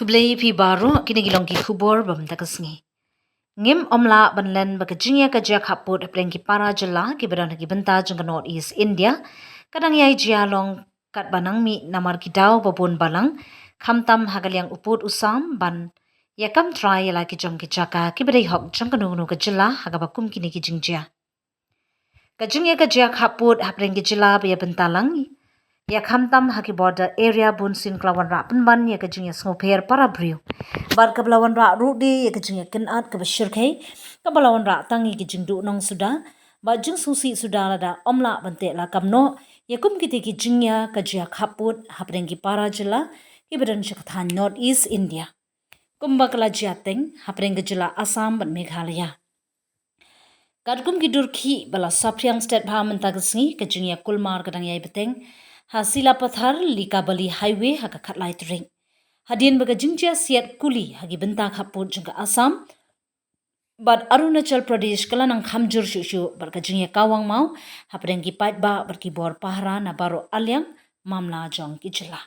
blei pi baru kini gilong ki khubor bam takasngi. Ngim omla banlen baka jingia ka jia khapud pleng ki para jylla ki badan ki benta jang North East India kadang yai jia long kat banang mi namar ki daw babun balang khamtam hagaliang uput usam ban yakam try yala ki jong ki jaka ki badai hok jang kanu ka jylla hagabakum kini ki jingjia. Ka jingia ka jia khapud hapleng ki jylla ba ya bentalang ya khamtam haki border area bunsin klawan ra penban ya kajing ya smoper para brio bar kablawan ra rudi ya kajing ya kenat ka bashir kai kablawan ra tangi kijing du nong suda ba jing susi suda lada omla bante la kamno ya kum kiti kijing ya kajia khapud hapreng ki para jylla ki badan shakathan North East India kumba kala jateng hapreng ki jylla Assam ban Meghalaya kadkum ki durki bala sapyang state bhaman tagasni kajing ya kulmar kadang yai beteng hasila pathar lika bali highway haka khatlai tring hadin baga jingjia siat kuli hagi benta khapud jungka Assam bad Arunachal Pradesh kalanang khamjur shushu barka jingya kawang mau hapreng ki pait ba barki bor pahra na baro alyang mamla jong ki jylla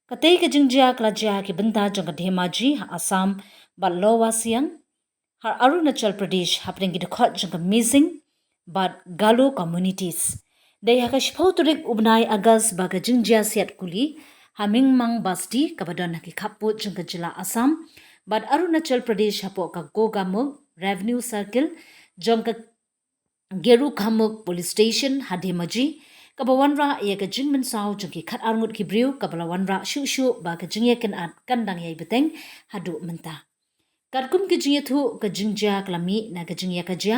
katei ka jingjia klajia ki benta jongka Dhemaji Assam bad lowa siang har Arunachal Pradesh hapreng ki dekhot jongka missing bad Galo communities Dai haka shpauturik ubnai agas baga jingjia siat kuli haming mang basdi kabadon haki khapud jungka jylla Assam bad Arunachal Pradesh hapo ka gogamuk revenue circle jongka geru khamuk police station hademaji kabawanra ya ka jingmen saw jongki khat arngut ki briu kabalawanra shu shu baga jingya kan at kandang yai beteng hadu menta Kadkum ke jingya thu ke jingjia klami na ke jingya kajia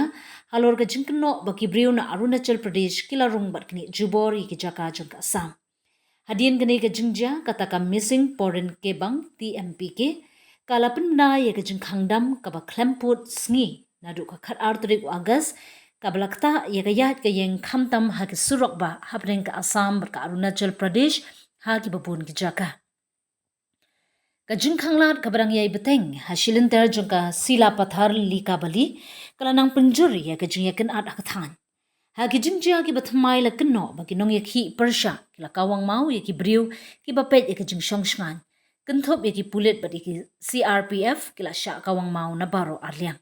halor ke jingkno baki briu na Arunachal Pradesh kilarung bat kini jubori ki jaka jongka Assam hadien gane ke jingjia kata ka missing foreign kebang TMPK kalapin na ye ke jingkhangdam kaba klemput sngi nadu ka khat artrik agas kabalakta ye ka yat ke yeng khamtam ha ke surok ba hapreng ka Assam bar ka Arunachal Pradesh ha ki babun ki jaka Kajing khanglat kabarang yai beteng hasilinter jongka sila pathar lika bali kalanang penjuri ya kajing yakin at akathan ha kijing jia ki bathmai la kenno bagi nong yakhi persha kila kawang mau yaki briu ki bapet ya kajing shongshngan kenthop yaki pulit badi ki CRPF kila sha kawang mau na baro arliang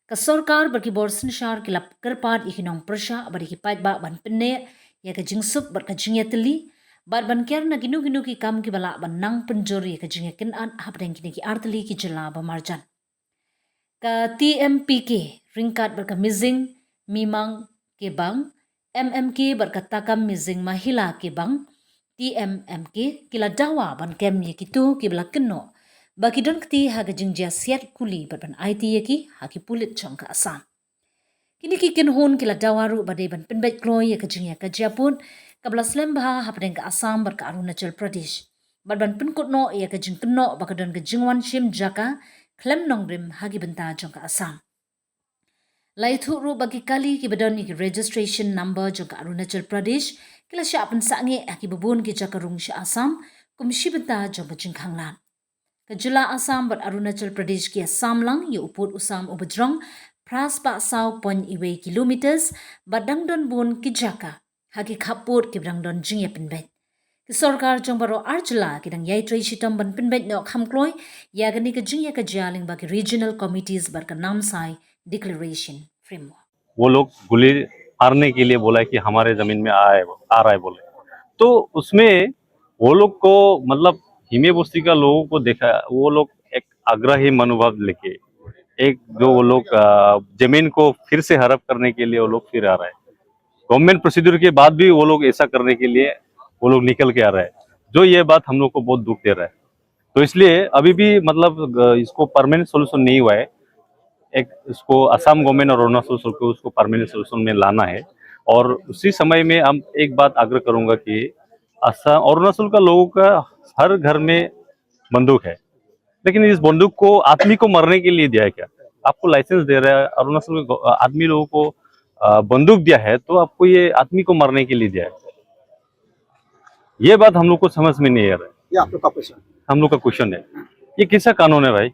ka sarkar bagi borsin shar kila kerpat yaki nong persha badi ki pait ba ban penne ya kajing sup bar kajing yatli Bar ban ker na ginu ki kam ki bala ban nang penjuri ka jinga kin an hapreng kini ki artli ki jylla ba marjan ka TMPK ringkat bar ka missing mimang ke bang MMK bar ka takam missing mahila ke bang TMMK kila dawa ban kem ye ki tu ki bala kenno baki don kti ha ga jingjia siat kuli bar ban IT ye ki ha ki pulit chong ka Assam kini ki kin hon kila dawaru badai ban penbet kloy ye ka jingya ka japun kabla slembha hapreng ka Assam bar ka Arunachal Pradesh barban penkut no ya ka jingkno bakadon ka jingwan shim jaka klem nongbrim hagi benta jongka Assam laithu ru bagi kali ki badon ki registration number jongka Arunachal Pradesh kila sha apan sange aki babun ki jaka rung sha Assam kumshi benta jongka jingkhanglan ka jylla Assam bar Arunachal Pradesh ki Assam lang ye uput usam ubajrong pras pa saw pon iwe kilometers badang don bun ki jaka hagi khapud ki brangdon jingya penbet ki sarkar jongbaro arjla ki dang yai trei shitam ban penbet no khamkloi ya gani ka jingya ka jaling ba ki regional committees bar ka नाम sai declaration framework वो लोग गुली मारने के लिए बोला कि हमारे जमीन में आ रहा है बोले तो उसमें वो लोग को मतलब हिमे बस्ती का लोगों को देखा वो लोग एक आग्रही मनोभाव लेके एक जो वो लोग जमीन को फिर से हड़प करने के लिए वो लोग फिर आ रहा है गवर्नमेंट प्रोसीड्यूर के बाद भी वो लोग ऐसा करने के लिए वो लोग निकल के आ रहा है जो ये बात हम लोग को बहुत दुख दे रहा है तो इसलिए अभी भी मतलब इसको परमानेंट सोल्यूशन नहीं हुआ है एक इसको असम गवर्नमेंट और अरुणाचल को उसको परमानेंट सोल्यूशन में लाना है और उसी समय में हम एक बात आग्रह करूंगा कि असम अरुणाचल का लोगों का हर घर में बंदूक है लेकिन इस बंदूक को आदमी को मरने के लिए दिया है क्या आपको लाइसेंस दे रहा है अरुणाचल में आदमी लोगों को बंदूक दिया है तो आपको ये आदमी को मारने के लिए दिया है ये बात हम लोग को समझ में नहीं आ रहा है ये आप लोग का क्वेश्चन हम लोग का क्वेश्चन है ये किसका कानून है भाई